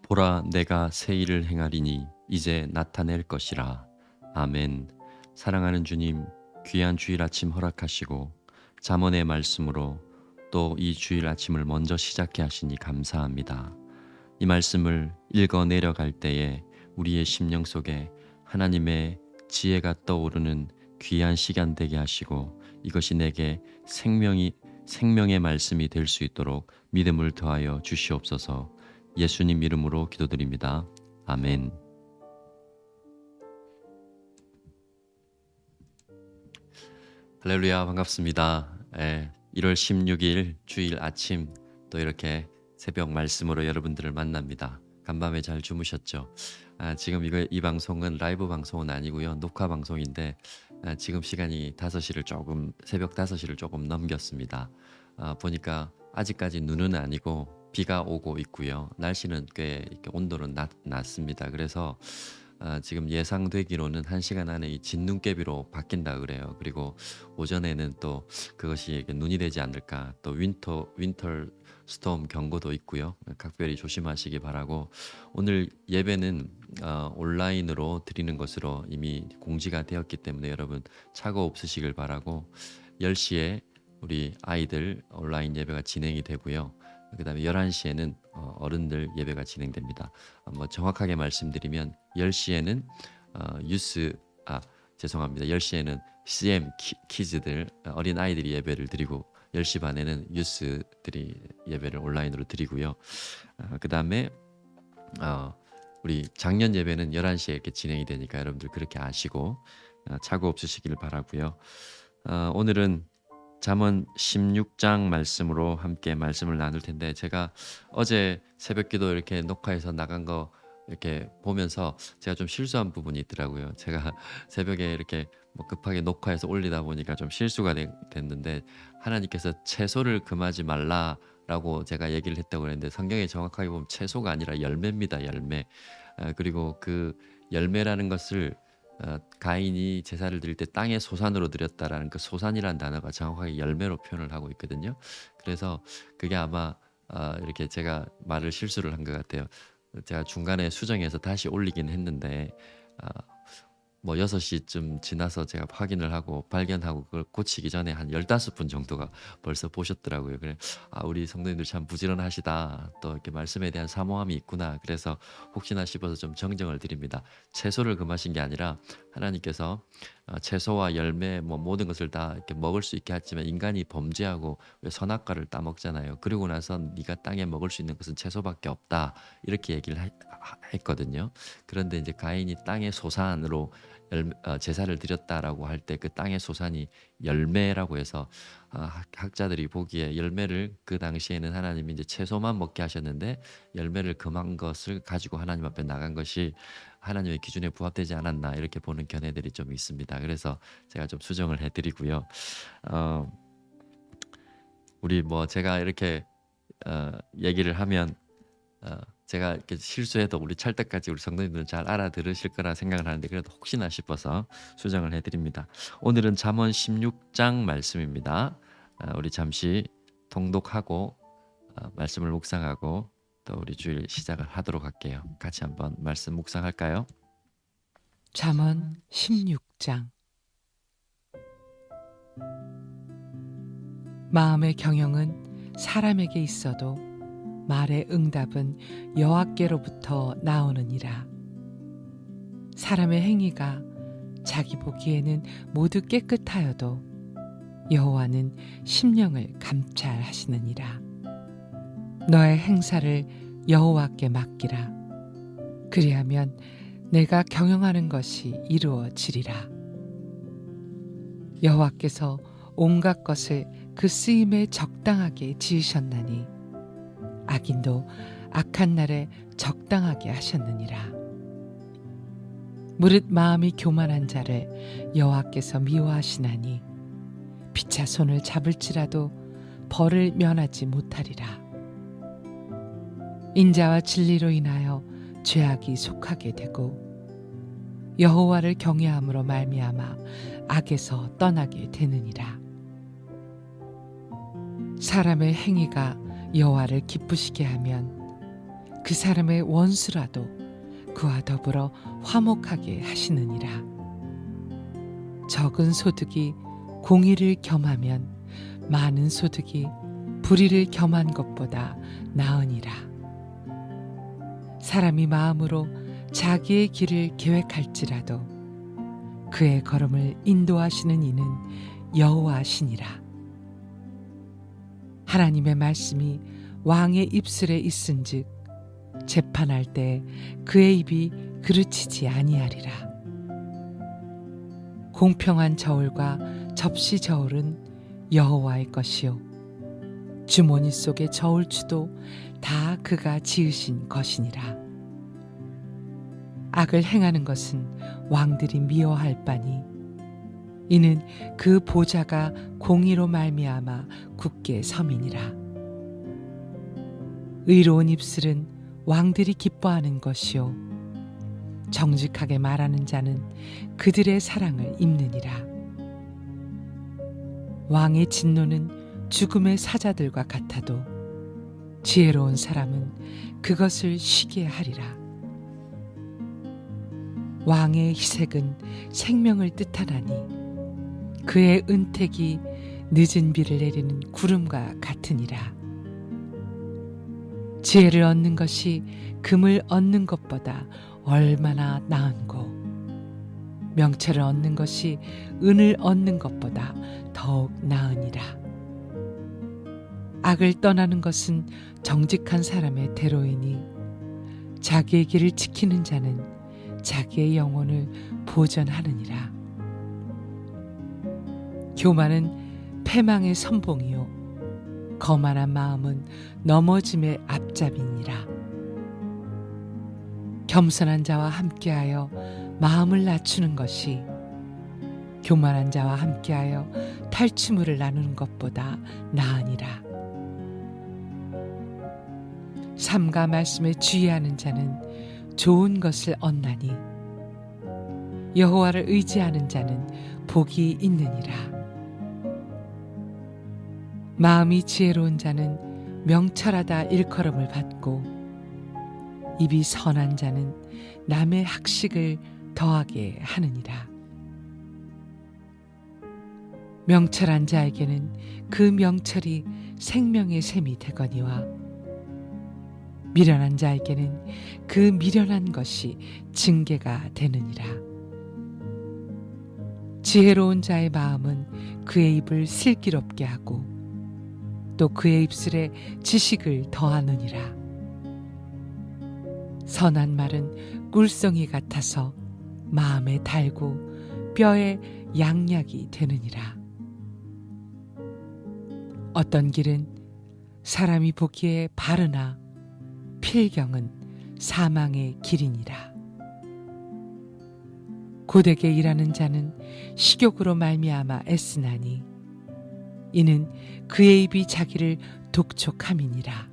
보라, 내가 새 일을 행하리니 이제 나타낼 것이라. 아멘. 사랑하는 주님, 귀한 주일 아침 허락하시고 잠언의 말씀으로 또 이 주일 아침을 먼저 시작해 하시니 감사합니다. 이 말씀을 읽어 내려갈 때에 우리의 심령 속에 하나님의 지혜가 떠오르는 귀한 시간 되게 하시고, 이것이 내게 생명의 말씀이 될 수 있도록 믿음을 더하여 주시옵소서. 예수님 이름으로 기도드립니다. 아멘. 할렐루야, 반갑습니다. 1월 16일 주일 아침 또 이렇게 새벽 말씀으로 여러분들을 만납니다. 간밤에 잘 주무셨죠? 지금 이 방송은 라이브 방송은 아니고요. 녹화 방송인데 지금 시간이 새벽 5시를 조금 넘겼습니다. 보니까 아직까지 눈은 아니고 비가 오고 있고요. 날씨는 꽤 이렇게 온도는 낮습니다. 그래서 지금 예상되기로는 1시간 안에 이 진눈깨비로 바뀐다 그래요. 그리고 오전에는 또 그것이 이렇게 눈이 되지 않을까. 또 윈터 스톰 경고도 있고요. 각별히 조심하시기 바라고, 오늘 예배는 온라인으로 드리는 것으로 이미 공지가 되었기 때문에 여러분 착오 없으시길 바라고, 10시에 우리 아이들 온라인 예배가 진행이 되고요. 그 다음에 11시에는 어른들 예배가 진행됩니다. 정확하게 말씀드리면 10시에는 죄송합니다. 10시에는 CM 키즈들 어린 아이들이 예배를 드리고 10시 반에는 유스들이 예배를 온라인으로 드리고요. 그 다음에 우리 작년 예배는 11시에 이렇게 진행이 되니까 여러분들 그렇게 아시고 착오 없으시기를 바라고요. 오늘은 잠언 16장 말씀으로 함께 말씀을 나눌 텐데, 제가 어제 새벽기도 이렇게 녹화해서 나간 거 이렇게 보면서 제가 좀 실수한 부분이 있더라고요. 제가 새벽에 이렇게 급하게 녹화해서 올리다 보니까 좀 실수가 됐는데, 하나님께서 채소를 금하지 말라라고 제가 얘기를 했다고 그랬는데, 성경에 정확하게 보면 채소가 아니라 열매입니다. 열매. 그리고 그 열매라는 것을 가인이 제사를 드릴 때 땅의 소산으로 드렸다라는 그 소산이라는 단어가 정확하게 열매로 표현을 하고 있거든요. 그래서 그게 아마 이렇게 제가 말을 실수를 한 것 같아요. 제가 중간에 수정해서 다시 올리긴 했는데 6시쯤 지나서 제가 확인을 하고 발견하고 그걸 고치기 전에 한 15분 정도가 벌써 보셨더라고요. 그래, 우리 성도님들 참 부지런하시다. 또 이렇게 말씀에 대한 사모함이 있구나. 그래서 혹시나 싶어서 좀 정정을 드립니다. 채소를 금하신 게 아니라 하나님께서 채소와 열매 모든 것을 다 이렇게 먹을 수 있게 했지만, 인간이 범죄하고 왜 선악과를 따먹잖아요. 그리고 나서 네가 땅에 먹을 수 있는 것은 채소밖에 없다. 이렇게 얘기를 했거든요. 그런데 이제 가인이 땅의 소산으로 제사를 드렸다라고 할 때 그 땅의 소산이 열매라고 해서 학자들이 보기에 열매를, 그 당시에는 하나님이 이제 채소만 먹게 하셨는데 열매를 금한 것을 가지고 하나님 앞에 나간 것이 하나님의 기준에 부합되지 않았나, 이렇게 보는 견해들이 좀 있습니다. 그래서 제가 좀 수정을 해드리고요. 우리 제가 이렇게 얘기를 하면 제가 이렇게 실수해도 우리 찰떡같이 우리 성도님들은 잘 알아들으실 거라 생각을 하는데, 그래도 혹시나 싶어서 수정을 해드립니다. 오늘은 잠언 16장 말씀입니다. 우리 잠시 통독하고 말씀을 묵상하고 또 우리 주일 시작을 하도록 할게요. 같이 한번 말씀 묵상할까요? 잠언 16장. 마음의 경영은 사람에게 있어도 말의 응답은 여호와께로부터 나오느니라. 사람의 행위가 자기 보기에는 모두 깨끗하여도 여호와는 심령을 감찰하시느니라. 너의 행사를 여호와께 맡기라. 그리하면 내가 경영하는 것이 이루어지리라. 여호와께서 온갖 것을 그 쓰임에 적당하게 지으셨나니 악인도 악한 날에 적당하게 하셨느니라. 무릇 마음이 교만한 자를 여호와께서 미워하시나니 피차 손을 잡을지라도 벌을 면하지 못하리라. 인자와 진리로 인하여 죄악이 속하게 되고 여호와를 경외함으로 말미암아 악에서 떠나게 되느니라. 사람의 행위가 여호와를 기쁘시게 하면 그 사람의 원수라도 그와 더불어 화목하게 하시느니라. 적은 소득이 공의를 겸하면 많은 소득이 불의를 겸한 것보다 나으니라. 사람이 마음으로 자기의 길을 계획할지라도 그의 걸음을 인도하시는 이는 여호와시니라. 하나님의 말씀이 왕의 입술에 있은즉 재판할 때 그의 입이 그르치지 아니하리라. 공평한 저울과 접시 저울은 여호와의 것이요 주머니 속의 저울추도 다 그가 지으신 것이니라. 악을 행하는 것은 왕들이 미워할 바니 이는 그 보좌가 공의로 말미암아 굳게 섬이니라. 의로운 입술은 왕들이 기뻐하는 것이요 정직하게 말하는 자는 그들의 사랑을 입느니라. 왕의 진노는 죽음의 사자들과 같아도 지혜로운 사람은 그것을 쉬게 하리라. 왕의 희색은 생명을 뜻하나니 그의 은택이 늦은 비를 내리는 구름과 같으니라. 지혜를 얻는 것이 금을 얻는 것보다 얼마나 나은고 명철을 얻는 것이 은을 얻는 것보다 더욱 나으니라. 악을 떠나는 것은 정직한 사람의 대로이니 자기의 길을 지키는 자는 자기의 영혼을 보전하느니라. 교만은 패망의 선봉이요 거만한 마음은 넘어짐의 앞잡이니라. 겸손한 자와 함께하여 마음을 낮추는 것이 교만한 자와 함께하여 탈취물을 나누는 것보다 나으니라. 삼가 말씀에 주의하는 자는 좋은 것을 얻나니 여호와를 의지하는 자는 복이 있느니라. 마음이 지혜로운 자는 명철하다 일컬음을 받고 입이 선한 자는 남의 학식을 더하게 하느니라. 명철한 자에게는 그 명철이 생명의 샘이 되거니와 미련한 자에게는 그 미련한 것이 징계가 되느니라. 지혜로운 자의 마음은 그의 입을 슬기롭게 하고 또 그의 입술에 지식을 더하느니라. 선한 말은 꿀송이 같아서 마음에 달고 뼈에 양약이 되느니라. 어떤 길은 사람이 보기에 바르나 필경은 사망의 길이니라. 고되게 일하는 자는 식욕으로 말미암아 애쓰나니 이는 그의 입이 자기를 독촉함이니라.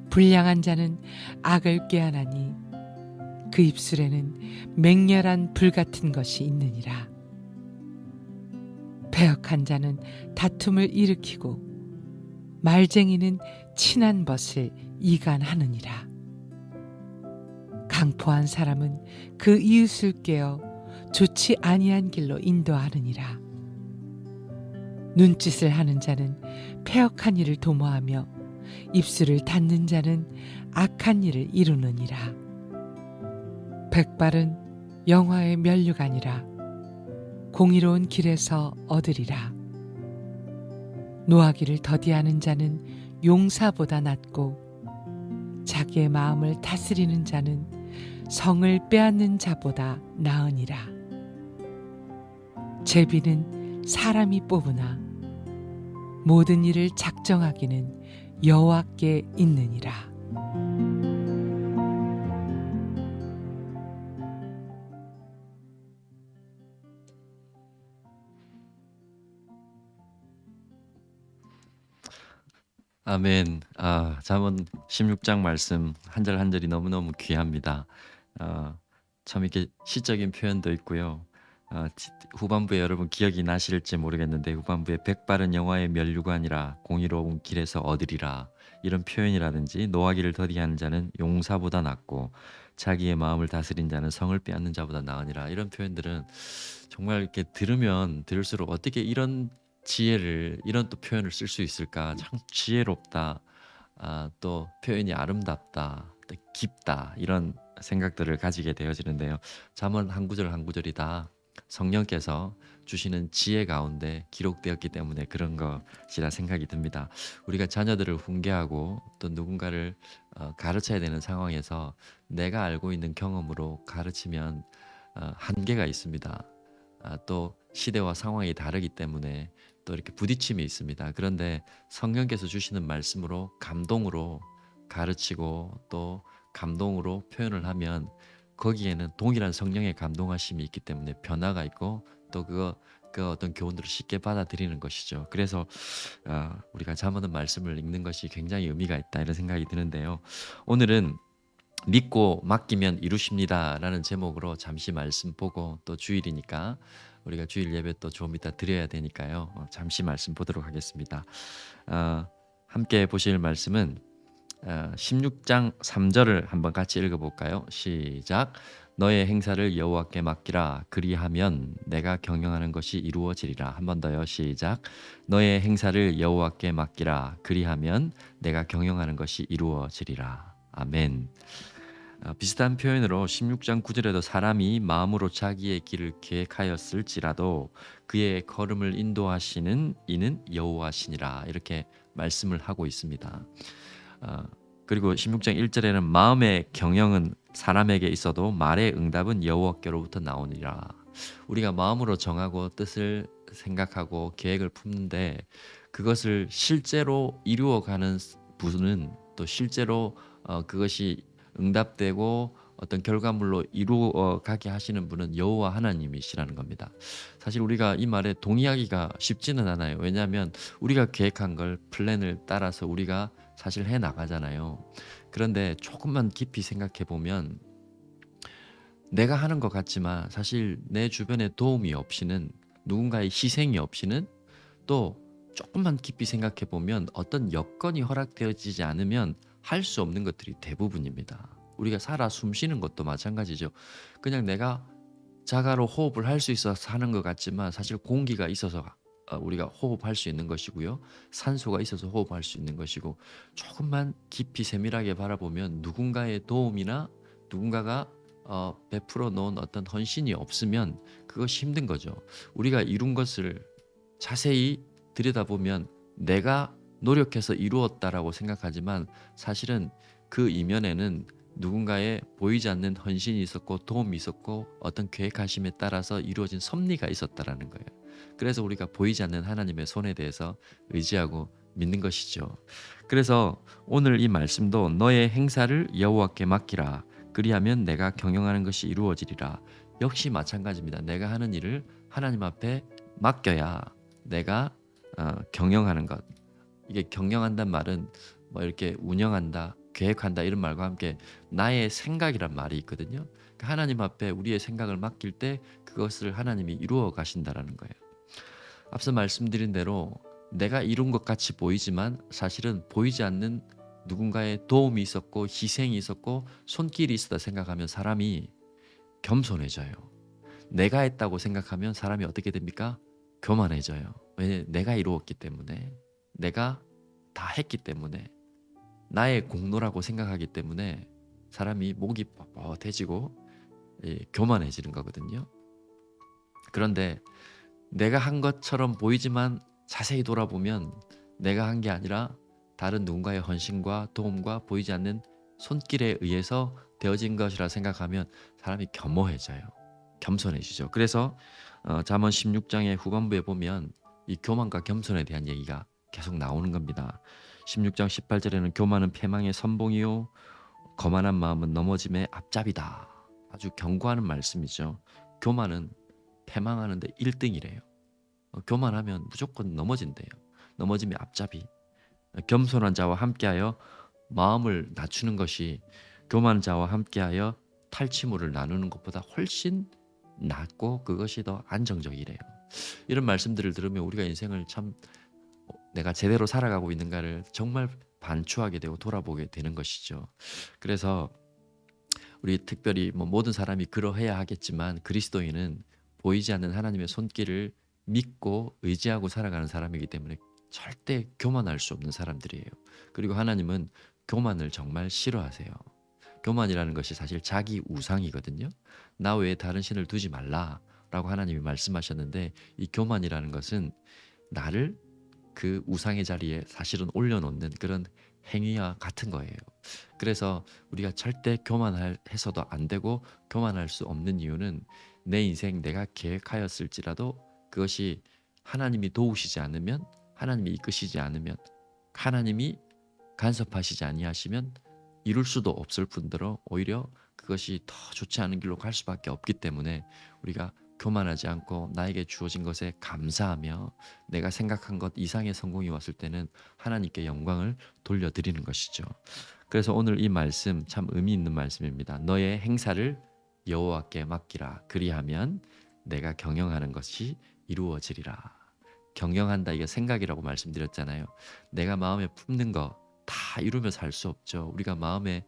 불량한 자는 악을 꾀하나니 그 입술에는 맹렬한 불 같은 것이 있느니라. 배역한 자는 다툼을 일으키고 말쟁이는 친한 벗을 이간하느니라. 강포한 사람은 그 이웃을 꾀어 좋지 아니한 길로 인도하느니라. 눈짓을 하는 자는 패역한 일을 도모하며 입술을 닫는 자는 악한 일을 이루느니라. 백발은 영화의 면류관이라 공의로운 길에서 얻으리라. 노하기를 더디하는 자는 용사보다 낫고 자기의 마음을 다스리는 자는 성을 빼앗는 자보다 나으니라. 제비는 사람이 뽑으나 모든 일을 작정하기는 여호와께 있느니라. 아멘. 잠언 16장 말씀 한 절 한 절이 너무너무 귀합니다. 참 이렇게 시적인 표현도 있고요. 후반부에 여러분 기억이 나실지 모르겠는데 후반부에 백발은 영화의 면류관이라 공의로운 길에서 얻으리라 이런 표현이라든지 노하기를 더디하는 자는 용사보다 낫고 자기의 마음을 다스린 자는 성을 빼앗는 자보다 나으니라 이런 표현들은 정말 이렇게 들으면 들을수록 어떻게 이런 지혜를 이런 또 표현을 쓸 수 있을까 참 지혜롭다 또 표현이 아름답다 또 깊다 이런 생각들을 가지게 되어지는데요. 잠언 한 구절 한 구절이 다 성령께서 주시는 지혜 가운데 기록되었기 때문에 그런 것이라 생각이 듭니다. 우리가 자녀들을 훈계하고 또 누군가를 가르쳐야 되는 상황에서 내가 알고 있는 경험으로 가르치면 한계가 있습니다. 또 시대와 상황이 다르기 때문에 또 이렇게 부딪힘이 있습니다. 그런데 성령께서 주시는 말씀으로 감동으로 가르치고 또 감동으로 표현을 하면 거기에는 동일한 성령의 감동하심이 있기 때문에 변화가 있고 또 그 어떤 교훈들을 쉽게 받아들이는 것이죠. 그래서 우리가 잠언은 말씀을 읽는 것이 굉장히 의미가 있다 이런 생각이 드는데요. 오늘은 믿고 맡기면 이루십니다라는 제목으로 잠시 말씀 보고 또 주일이니까 우리가 주일 예배 또 좀 이따 드려야 되니까요. 잠시 말씀 보도록 하겠습니다. 함께 보실 말씀은 16장 3절을 한번 같이 읽어볼까요? 시작. 너의 행사를 여호와께 맡기라. 그리하면 내가 경영하는 것이 이루어지리라. 한 번 더요. 시작. 너의 행사를 여호와께 맡기라. 그리하면 내가 경영하는 것이 이루어지리라. 아멘. 비슷한 표현으로 16장 9절에도 사람이 마음으로 자기의 길을 계획하였을지라도 그의 걸음을 인도하시는 이는 여호와시니라 이렇게 말씀을 하고 있습니다. 그리고 16장 1절에는 마음의 경영은 사람에게 있어도 말의 응답은 여호와께로부터 나오니라. 우리가 마음으로 정하고 뜻을 생각하고 계획을 품는데 그것을 실제로 이루어가는 분은 또 실제로 그것이 응답되고 어떤 결과물로 이루어가게 하시는 분은 여호와 하나님이시라는 겁니다. 사실 우리가 이 말에 동의하기가 쉽지는 않아요. 왜냐하면 우리가 계획한 걸 플랜을 따라서 우리가 사실 해 나가잖아요. 그런데 조금만 깊이 생각해 보면 내가 하는 것 같지만 사실 내 주변에 도움이 없이는 누군가의 희생이 없이는 또 조금만 깊이 생각해 보면 어떤 여건이 허락되어지지 않으면 할 수 없는 것들이 대부분입니다. 우리가 살아 숨쉬는 것도 마찬가지죠. 그냥 내가 자가로 호흡을 할 수 있어서 하는 것 같지만 사실 공기가 있어서 우리가 호흡할 수 있는 것이고요. 산소가 있어서 호흡할 수 있는 것이고 조금만 깊이 세밀하게 바라보면 누군가의 도움이나 누군가가 베풀어 놓은 어떤 헌신이 없으면 그것이 힘든 거죠. 우리가 이룬 것을 자세히 들여다보면 내가 노력해서 이루었다라고 생각하지만 사실은 그 이면에는 누군가의 보이지 않는 헌신이 있었고 도움이 있었고 어떤 계획하심에 따라서 이루어진 섭리가 있었다라는 거예요. 그래서 우리가 보이지 않는 하나님의 손에 대해서 의지하고 믿는 것이죠. 그래서 오늘 이 말씀도 너의 행사를 여호와께 맡기라. 그리하면 내가 경영하는 것이 이루어지리라. 역시 마찬가지입니다. 내가 하는 일을 하나님 앞에 맡겨야 내가 경영하는 것. 이게 경영한다는 말은 뭐 이렇게 운영한다, 계획한다 이런 말과 함께 나의 생각이란 말이 있거든요. 그러니까 하나님 앞에 우리의 생각을 맡길 때 그것을 하나님이 이루어 가신다라는 거예요. 앞서 말씀드린 대로 내가 이룬 것 같이 보이지만 사실은 보이지 않는 누군가의 도움이 있었고 희생이 있었고 손길이 있었다 생각하면 사람이 겸손해져요. 내가 했다고 생각하면 사람이 어떻게 됩니까? 교만해져요. 왜냐하면 내가 이루었기 때문에 내가 다 했기 때문에 나의 공로라고 생각하기 때문에 사람이 목이 뻣뻣해지고 교만해지는 거거든요. 그런데 내가 한 것처럼 보이지만 자세히 돌아보면 내가 한 게 아니라 다른 누군가의 헌신과 도움과 보이지 않는 손길에 의해서 되어진 것이라 생각하면 사람이 겸허해져요. 겸손해지죠. 그래서 잠언 16장의 후반부에 보면 이 교만과 겸손에 대한 얘기가 계속 나오는 겁니다. 16장 18절에는 교만은 패망의 선봉이요 거만한 마음은 넘어짐의 앞잡이다. 아주 경고하는 말씀이죠. 교만은 패망하는데 1등이래요. 교만하면 무조건 넘어진대요. 넘어짐의 앞잡이. 겸손한 자와 함께하여 마음을 낮추는 것이 교만한 자와 함께하여 탈취물을 나누는 것보다 훨씬 낫고 그것이 더 안정적이래요. 이런 말씀들을 들으면 우리가 인생을 참 내가 제대로 살아가고 있는가를 정말 반추하게 되고 돌아보게 되는 것이죠. 그래서 우리 특별히 뭐 모든 사람이 그러해야 하겠지만 그리스도인은 보이지 않는 하나님의 손길을 믿고 의지하고 살아가는 사람이기 때문에 절대 교만할 수 없는 사람들이에요. 그리고 하나님은 교만을 정말 싫어하세요. 교만이라는 것이 사실 자기 우상이거든요. 나 외에 다른 신을 두지 말라라고 하나님이 말씀하셨는데 이 교만이라는 것은 나를 그 우상의 자리에 사실은 올려놓는 그런 행위와 같은 거예요. 그래서 우리가 절대 교만해서도 안 되고 교만할 수 없는 이유는 내 인생 내가 계획하였을지라도 그것이 하나님이 도우시지 않으면 하나님이 이끄시지 않으면 하나님이 간섭하시지 아니하시면 이룰 수도 없을 뿐더러 오히려 그것이 더 좋지 않은 길로 갈 수밖에 없기 때문에 우리가 교만하지 않고 나에게 주어진 것에 감사하며 내가 생각한 것 이상의 성공이 왔을 때는 하나님께 영광을 돌려드리는 것이죠. 그래서 오늘 이 말씀 참 의미 있는 말씀입니다. 너의 행사를 여호와께 맡기라. 그리하면 내가 경영하는 것이 이루어지리라. 경영한다 이게 생각이라고 말씀드렸잖아요. 내가 마음에 품는 거 다 이루며 살 수 없죠. 우리가 마음에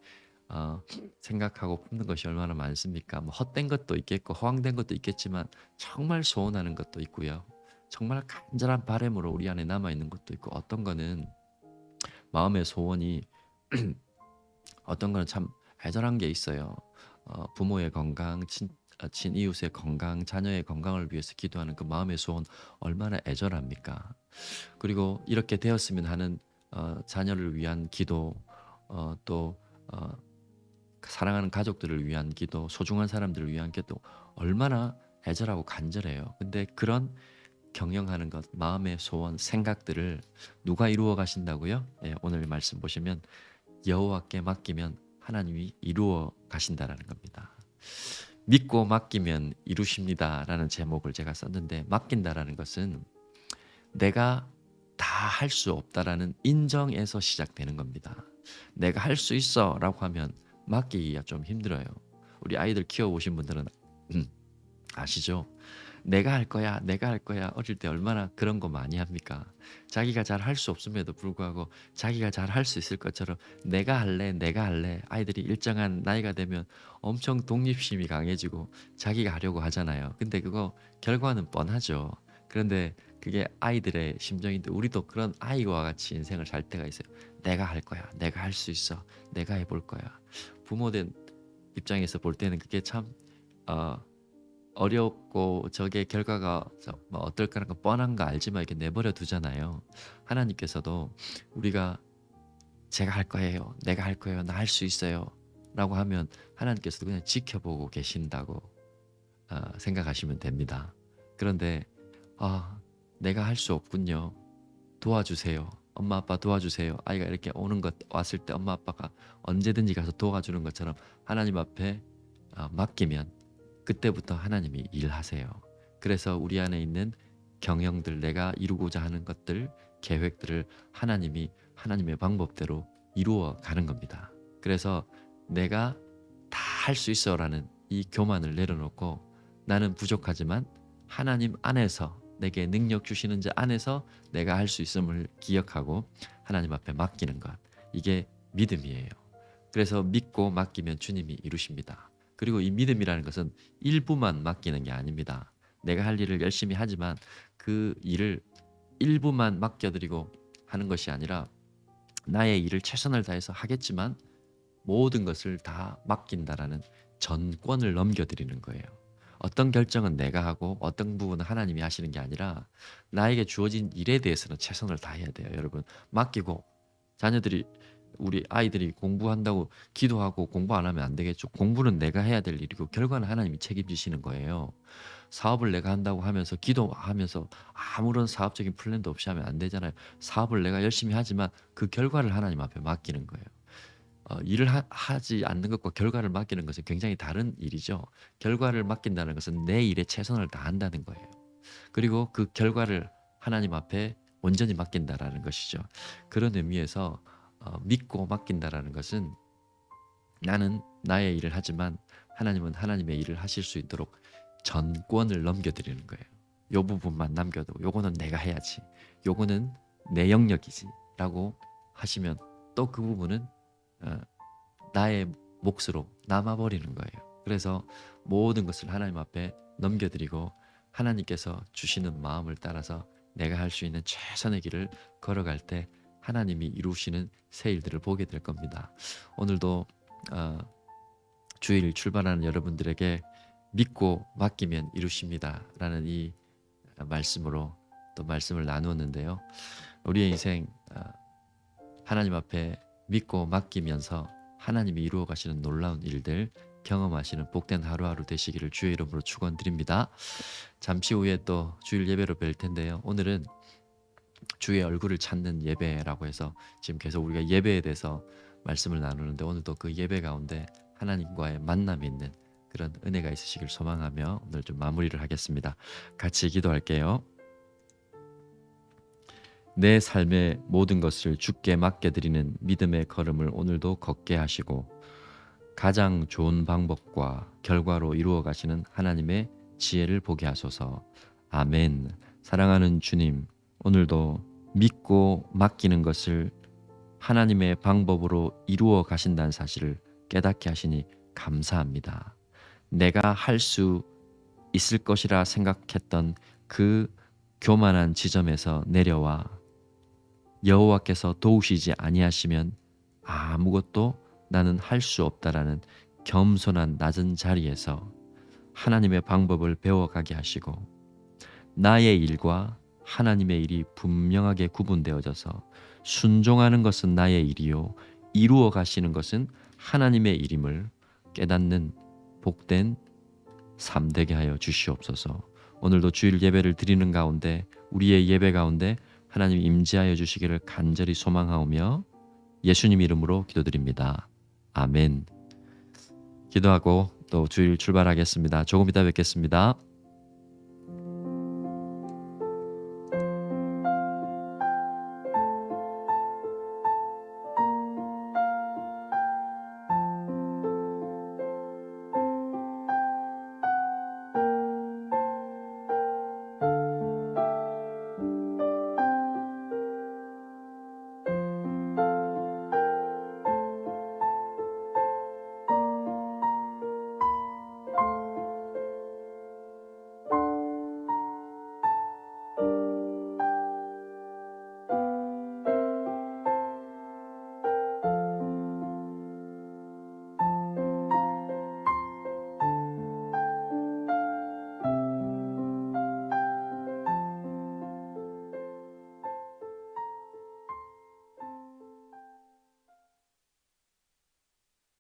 생각하고 품는 것이 얼마나 많습니까? 뭐 헛된 것도 있겠고 허황된 것도 있겠지만 정말 소원하는 것도 있고요. 정말 간절한 바람으로 우리 안에 남아 있는 것도 있고 어떤 거는 마음의 소원이 어떤 거는 참 애절한 게 있어요. 부모의 건강, 친 이웃의 건강, 자녀의 건강을 위해서 기도하는 그 마음의 소원 얼마나 애절합니까? 그리고 이렇게 되었으면 하는 자녀를 위한 기도, 또 사랑하는 가족들을 위한 기도, 소중한 사람들을 위한 기도 얼마나 애절하고 간절해요. 근데 그런 경영하는 것, 마음의 소원, 생각들을 누가 이루어 가신다고요? 예, 오늘 말씀 보시면 여호와께 맡기면 하나님이 이루어 가신다라는 겁니다. 믿고 맡기면 이루십니다라는 제목을 제가 썼는데 맡긴다라는 것은 내가 다 할 수 없다라는 인정에서 시작되는 겁니다. 내가 할 수 있어라고 하면 맡기기가 좀 힘들어요. 우리 아이들 키워보신 분들은 아시죠? 내가 할 거야, 내가 할 거야. 어릴 때 얼마나 그런 거 많이 합니까? 자기가 잘 할 수 없음에도 불구하고 자기가 잘 할 수 있을 것처럼 내가 할래, 내가 할래. 아이들이 일정한 나이가 되면 엄청 독립심이 강해지고 자기가 하려고 하잖아요. 근데 그거 결과는 뻔하죠. 그런데 그게 아이들의 심정인데 우리도 그런 아이와 같이 인생을 살 때가 있어요. 내가 할 거야, 내가 할 수 있어, 내가 해볼 거야. 부모된 입장에서 볼 때는 그게 참 어렵고 저게 결과가 뭐 어떨까라는 건 뻔한 거 알지만 이렇게 내버려 두잖아요. 하나님께서도 우리가 제가 할 거예요, 내가 할 거예요, 나 할 수 있어요 라고 하면 하나님께서도 그냥 지켜보고 계신다고 생각하시면 됩니다. 그런데 내가 할 수 없군요. 도와주세요. 엄마 아빠 도와주세요. 아이가 이렇게 오는 것 왔을 때 엄마 아빠가 언제든지 가서 도와주는 것처럼 하나님 앞에 맡기면 그때부터 하나님이 일하세요. 그래서 우리 안에 있는 경영들, 내가 이루고자 하는 것들, 계획들을 하나님이 하나님의 방법대로 이루어 가는 겁니다. 그래서 내가 다 할 수 있어라는 이 교만을 내려놓고 나는 부족하지만 하나님 안에서 내게 능력 주시는 자 안에서 내가 할 수 있음을 기억하고 하나님 앞에 맡기는 것. 이게 믿음이에요. 그래서 믿고 맡기면 주님이 이루십니다. 그리고 이 믿음이라는 것은 일부만 맡기는 게 아닙니다. 내가 할 일을 열심히 하지만 그 일을 일부만 맡겨드리고 하는 것이 아니라 나의 일을 최선을 다해서 하겠지만 모든 것을 다 맡긴다라는 전권을 넘겨드리는 거예요. 어떤 결정은 내가 하고 어떤 부분은 하나님이 하시는 게 아니라 나에게 주어진 일에 대해서는 최선을 다해야 돼요. 여러분 맡기고 자녀들이 우리 아이들이 공부한다고 기도하고 공부 안 하면 안 되겠죠. 공부는 내가 해야 될 일이고 결과는 하나님이 책임지시는 거예요. 사업을 내가 한다고 하면서 기도하면서 아무런 사업적인 플랜도 없이 하면 안 되잖아요. 사업을 내가 열심히 하지만 그 결과를 하나님 앞에 맡기는 거예요. 일을 하지 않는 것과 결과를 맡기는 것은 굉장히 다른 일이죠. 결과를 맡긴다는 것은 내 일에 최선을 다한다는 거예요. 그리고 그 결과를 하나님 앞에 온전히 맡긴다라는 것이죠. 그런 의미에서 믿고 맡긴다라는 것은 나는 나의 일을 하지만 하나님은 하나님의 일을 하실 수 있도록 전권을 넘겨드리는 거예요. 요 부분만 남겨두고 요거는 내가 해야지, 요거는 내 영역이지 라고 하시면 또 그 부분은 나의 몫으로 남아버리는 거예요. 그래서 모든 것을 하나님 앞에 넘겨드리고 하나님께서 주시는 마음을 따라서 내가 할 수 있는 최선의 길을 걸어갈 때 하나님이 이루시는 새 일들을 보게 될 겁니다. 오늘도 주일 출발하는 여러분들에게 믿고 맡기면 이루십니다 라는 이 말씀으로 또 말씀을 나누었는데요. 우리의 인생 하나님 앞에 믿고 맡기면서 하나님이 이루어 가시는 놀라운 일들 경험하시는 복된 하루하루 되시기를 주의 이름으로 축원드립니다. 잠시 후에 또 주일 예배로 뵐 텐데요. 오늘은 주의 얼굴을 찾는 예배라고 해서 지금 계속 우리가 예배에 대해서 말씀을 나누는데, 오늘도 그 예배 가운데 하나님과의 만남이 있는 그런 은혜가 있으시길 소망하며 오늘 좀 마무리를 하겠습니다. 같이 기도할게요. 내 삶의 모든 것을 주께 맡겨드리는 믿음의 걸음을 오늘도 걷게 하시고 가장 좋은 방법과 결과로 이루어 가시는 하나님의 지혜를 보게 하소서. 아멘. 사랑하는 주님, 오늘도 믿고 맡기는 것을 하나님의 방법으로 이루어 가신다는 사실을 깨닫게 하시니 감사합니다. 내가 할 수 있을 것이라 생각했던 그 교만한 지점에서 내려와 여호와께서 도우시지 아니하시면 아무것도 나는 할 수 없다라는 겸손한 낮은 자리에서 하나님의 방법을 배워가게 하시고 나의 일과 하나님의 일이 분명하게 구분되어져서 순종하는 것은 나의 일이요 이루어 가시는 것은 하나님의 일임을 깨닫는 복된 삶 되게 하여 주시옵소서. 오늘도 주일 예배를 드리는 가운데 우리의 예배 가운데 하나님 임재하여 주시기를 간절히 소망하오며 예수님 이름으로 기도드립니다. 아멘. 기도하고 또 주일 출발하겠습니다. 조금 이따 뵙겠습니다.